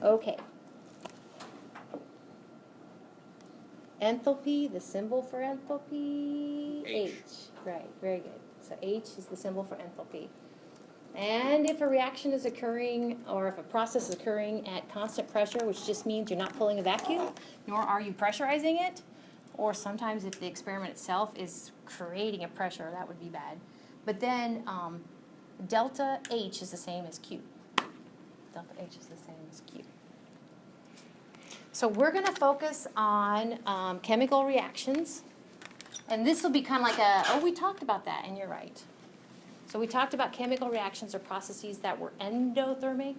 Okay. Enthalpy, the symbol for enthalpy? H. Right, very good. So H is the symbol for enthalpy. And if a reaction is occurring, or if a process is occurring at constant pressure, which just means you're not pulling a vacuum, nor are you pressurizing it, or sometimes if the experiment itself is creating a pressure, that would be bad. But then delta H is the same as Q. Delta H is the same as Q. So we're going to focus on chemical reactions. And this will be kind of like we talked about that, and you're right. So we talked about chemical reactions or processes that were endothermic.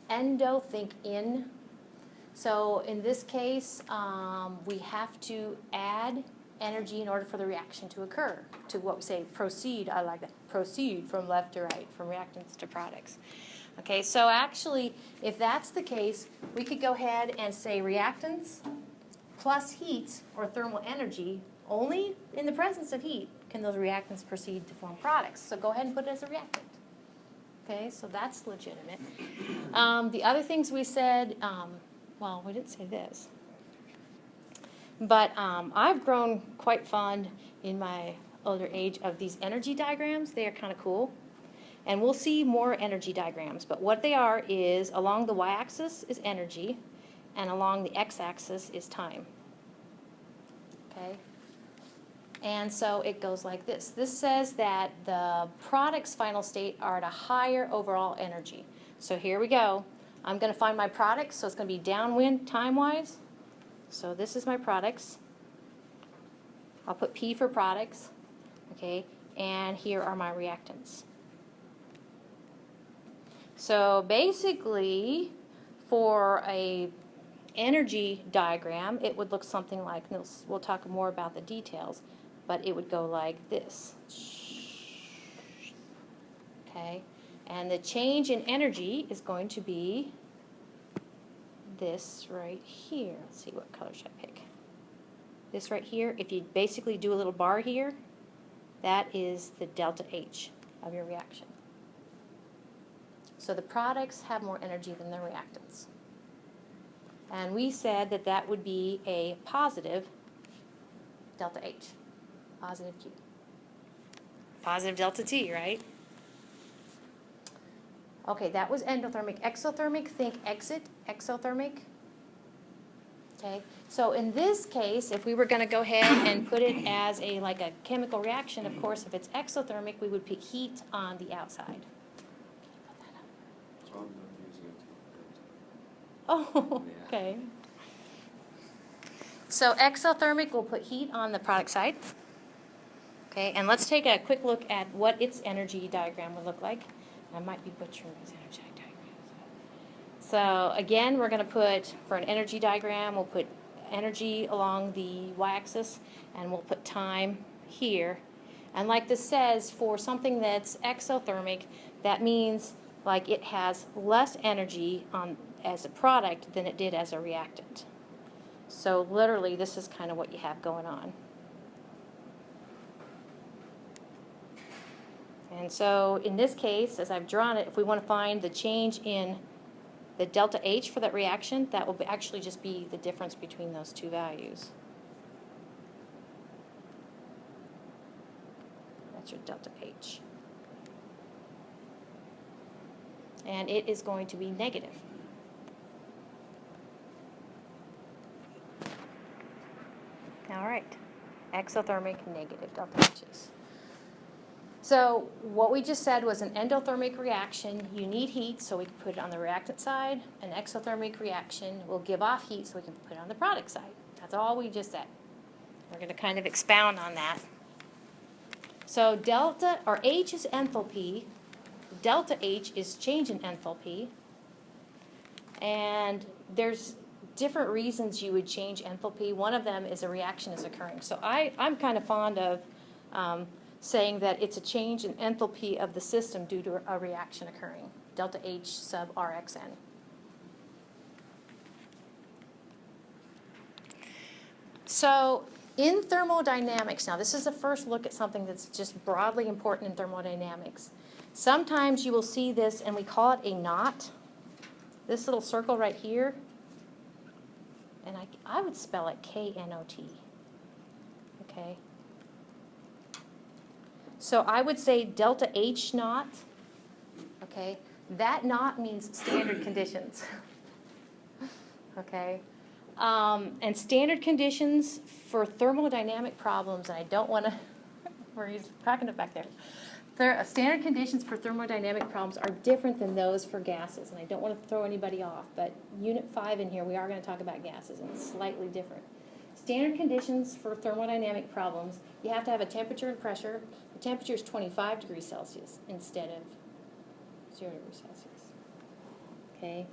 Endo, think in. So in this case, we have to add energy in order for the reaction to occur, to what we say proceed. I like that. Proceed from left to right, from reactants to products. Okay, so actually, if that's the case, we could go ahead and say reactants plus heat or thermal energy. Only in the presence of heat can those reactants proceed to form products. So go ahead and put it as a reactant. Okay, so that's legitimate. The other things we said, well, we didn't say this. But I've grown quite fond in my older age of these energy diagrams. They are kind of cool. And we'll see more energy diagrams. But what they are is along the y-axis is energy, and along the x-axis is time. Okay? And so it goes like this. This says that the product's final state are at a higher overall energy. So here we go. I'm going to find my products, so it's going to be downwind time-wise. So this is my products. I'll put P for products. Okay? And here are my reactants. So basically, for a energy diagram, it would look something like, we'll talk more about the details, but it would go like this. Okay? And the change in energy is going to be this right here. Let's see, what color should I pick? This right here, if you basically do a little bar here, that is the delta H of your reaction. So the products have more energy than the reactants. And we said that that would be a positive delta H, positive Q. Positive delta T, right? Okay, that was endothermic. Exothermic, think exit, exothermic. Okay, so in this case, if we were going to go ahead and put it as like a chemical reaction, of course, if it's exothermic, we would put heat on the outside. Oh, okay. So exothermic will put heat on the product side. Okay, and let's take a quick look at what its energy diagram would look like. I might be butchering these energy diagrams. So again, we're going to put, for an energy diagram, we'll put energy along the y-axis, and we'll put time here. And like this says, for something that's exothermic, that means like it has less energy as a product than it did as a reactant. So literally, this is kind of what you have going on. And so in this case, as I've drawn it, if we want to find the change in the delta H for that reaction, that will actually just be the difference between those two values. That's your delta H. And it is going to be negative. All right, exothermic, negative delta H's. So what we just said was an endothermic reaction. You need heat, so we can put it on the reactant side. An exothermic reaction will give off heat, so we can put it on the product side. That's all we just said. We're going to kind of expound on that. So delta, or H is enthalpy. Delta H is change in enthalpy. And there's different reasons you would change enthalpy. One of them is a reaction is occurring. So I'm kind of fond of saying that it's a change in enthalpy of the system due to a reaction occurring, delta H sub Rxn. So in thermodynamics, now this is the first look at something that's just broadly important in thermodynamics. Sometimes you will see this, and we call it a knot. this little circle right here, and I would spell it K-N-O-T, okay? So I would say delta H naught, okay? That naught means standard conditions, okay? And standard conditions for thermodynamic problems, and I don't want to, where he's packing it back there. Standard conditions for thermodynamic problems are different than those for gases, and I don't want to throw anybody off, but Unit 5 in here, we are going to talk about gases, and it's slightly different. Standard conditions for thermodynamic problems, you have to have a temperature and pressure. The temperature is 25 degrees Celsius instead of 0 degrees Celsius, okay?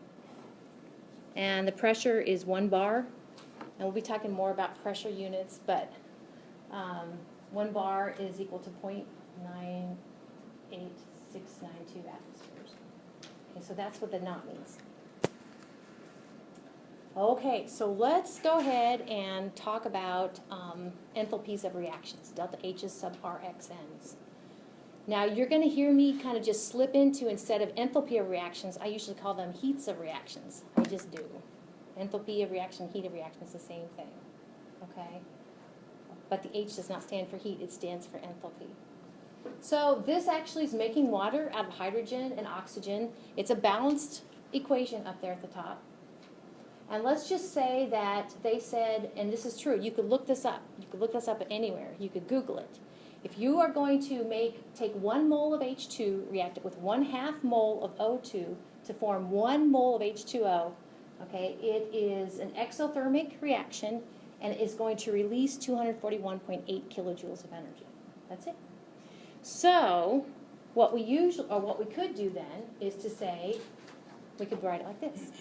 And the pressure is 1 bar, and we'll be talking more about pressure units, but 1 bar is equal to 0.98692 atmospheres. Okay, so that's what the knot means. Okay, so let's go ahead and talk about enthalpies of reactions, delta H's sub RXNs. Now you're going to hear me kind of just slip into, instead of enthalpy of reactions, I usually call them heats of reactions. I just do. Enthalpy of reaction, heat of reaction is the same thing. Okay? But the H does not stand for heat, it stands for enthalpy. So this actually is making water out of hydrogen and oxygen. It's a balanced equation up there at the top. And let's just say that they said, and this is true, you could look this up. You could look this up anywhere. You could Google it. If you are going to take 1 mole of H2, react it with 1/2 mole of O2 to form 1 mole of H2O, okay, it is an exothermic reaction, and it is going to release 241.8 kilojoules of energy. That's it. So what we could do then is to say, we could write it like this.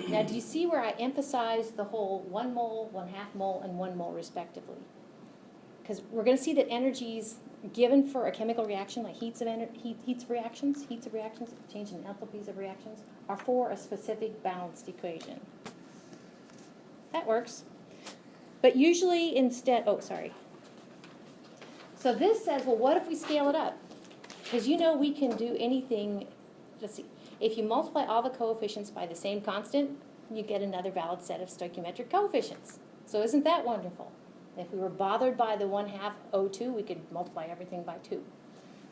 Now, do you see where I emphasize the whole 1 mole, 1/2 mole, and 1 mole respectively? Because we're going to see that energies given for a chemical reaction, like heats of reactions, change in enthalpies of reactions, are for a specific balanced equation. That works. But usually instead, So this says, well, what if we scale it up? Because you know we can do anything, let's see, if you multiply all the coefficients by the same constant, you get another valid set of stoichiometric coefficients. So isn't that wonderful? If we were bothered by the 1/2 O2, we could multiply everything by 2.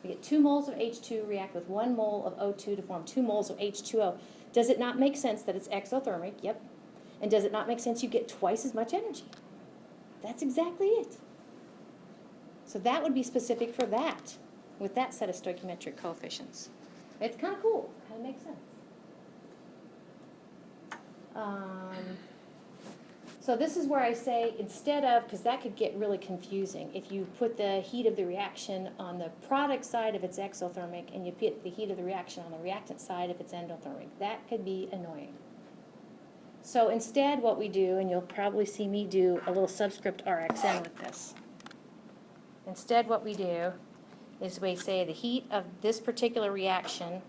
We get 2 moles of H2 react with 1 mole of O2 to form 2 moles of H2O. Does it not make sense that it's exothermic? Yep. And does it not make sense you get twice as much energy? That's exactly it. So that would be specific for that, with that set of stoichiometric coefficients. It's kind of cool. Kind of makes sense. So this is where I say, instead of, because that could get really confusing, if you put the heat of the reaction on the product side if it's exothermic, and you put the heat of the reaction on the reactant side if it's endothermic, that could be annoying. So instead what we do, and you'll probably see me do a little subscript RXN with this. Instead what we do is we say the heat of this particular reaction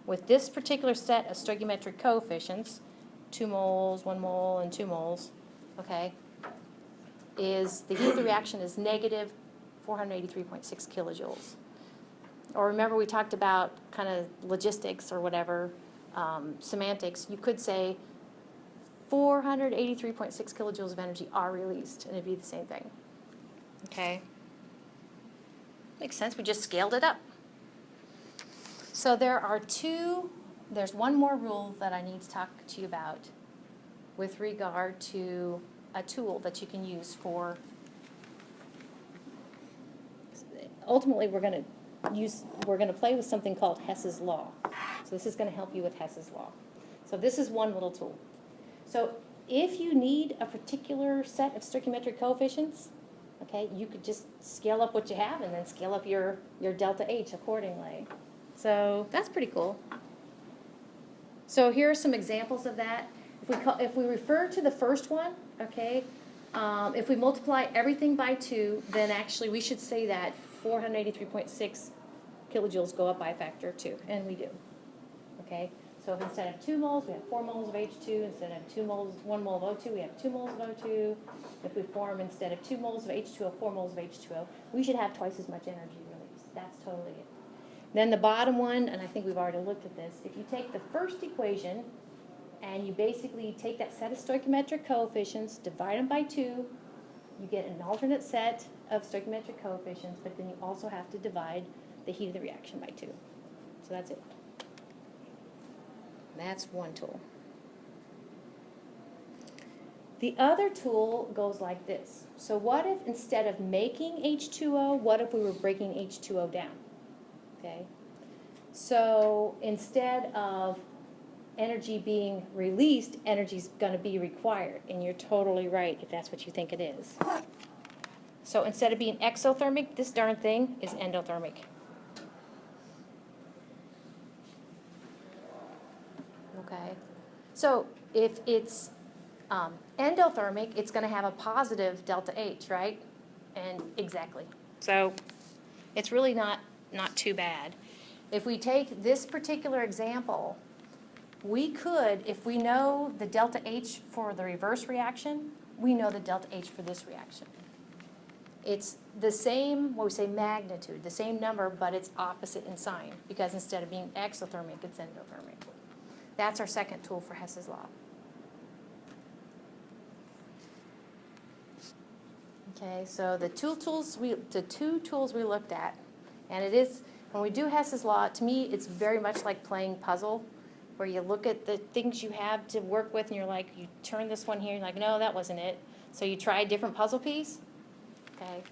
with this particular set of stoichiometric coefficients, 2 moles, 1 mole, and 2 moles, okay, is the heat of the reaction is negative 483.6 kilojoules. Or remember we talked about kind of logistics or whatever, semantics. You could say 483.6 kilojoules of energy are released, and it'd be the same thing. Okay? Makes sense. We just scaled it up. So there's one more rule that I need to talk to you about with regard to a tool that you can use for, ultimately we're going to play with something called Hess's law. So this is going to help you with Hess's law. So this is one little tool. So if you need a particular set of stoichiometric coefficients, okay, you could just scale up what you have and then scale up your delta H accordingly. So that's pretty cool. So here are some examples of that. If we refer to the first one, okay, if we multiply everything by 2, then actually we should say that 483.6 kilojoules go up by a factor of 2, and we do. Okay, so if instead of 2 moles, we have 4 moles of H2. Instead of 2 moles, 1 mole of O2, we have 2 moles of O2. If we form, instead of 2 moles of H2O, 4 moles of H2O, we should have twice as much energy released. That's totally it. Then the bottom one, and I think we've already looked at this, if you take the first equation, And you basically take that set of stoichiometric coefficients, divide them by 2, you get an alternate set of stoichiometric coefficients, but then you also have to divide the heat of the reaction by 2. So that's it. That's one tool. The other tool goes like this. So what if instead of making H2O, what if we were breaking H2O down? Okay. So instead of energy being released, energy is going to be required. And you're totally right if that's what you think it is. So instead of being exothermic, this darn thing is endothermic. Okay. So if it's endothermic, it's going to have a positive delta H, right? And exactly. So it's really not too bad. If we take this particular example, we could, if we know the delta H for the reverse reaction, we know the delta H for this reaction. It's the same, what we say, magnitude, the same number, but it's opposite in sign, because instead of being exothermic, it's endothermic. That's our second tool for Hess's law. Okay, so the two tools we looked at, and it is, when we do Hess's law, to me, it's very much like playing puzzle, where you look at the things you have to work with, and you're like, you turn this one here, and you're like, no, that wasn't it. So you try a different puzzle piece. Okay,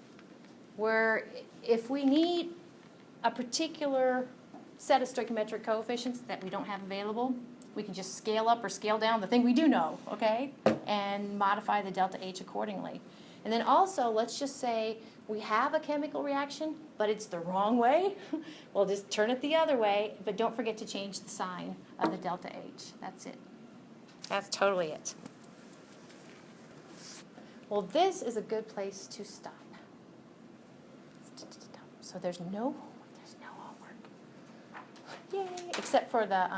where if we need a particular set of stoichiometric coefficients that we don't have available, we can just scale up or scale down the thing we do know, okay, and modify the delta H accordingly. And then also, let's just say we have a chemical reaction, but it's the wrong way. We'll just turn it the other way, but don't forget to change the sign of the delta H. That's it. That's totally it. Well, this is a good place to stop. So there's no homework. Yay! Except for the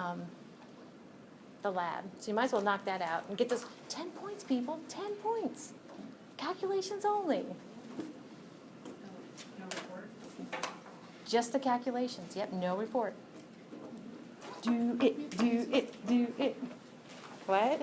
lab. So you might as well knock that out and get those 10 points, people. 10 points. Calculations only. No report? Just the calculations. Yep, no report. Do it, do it, do it. What?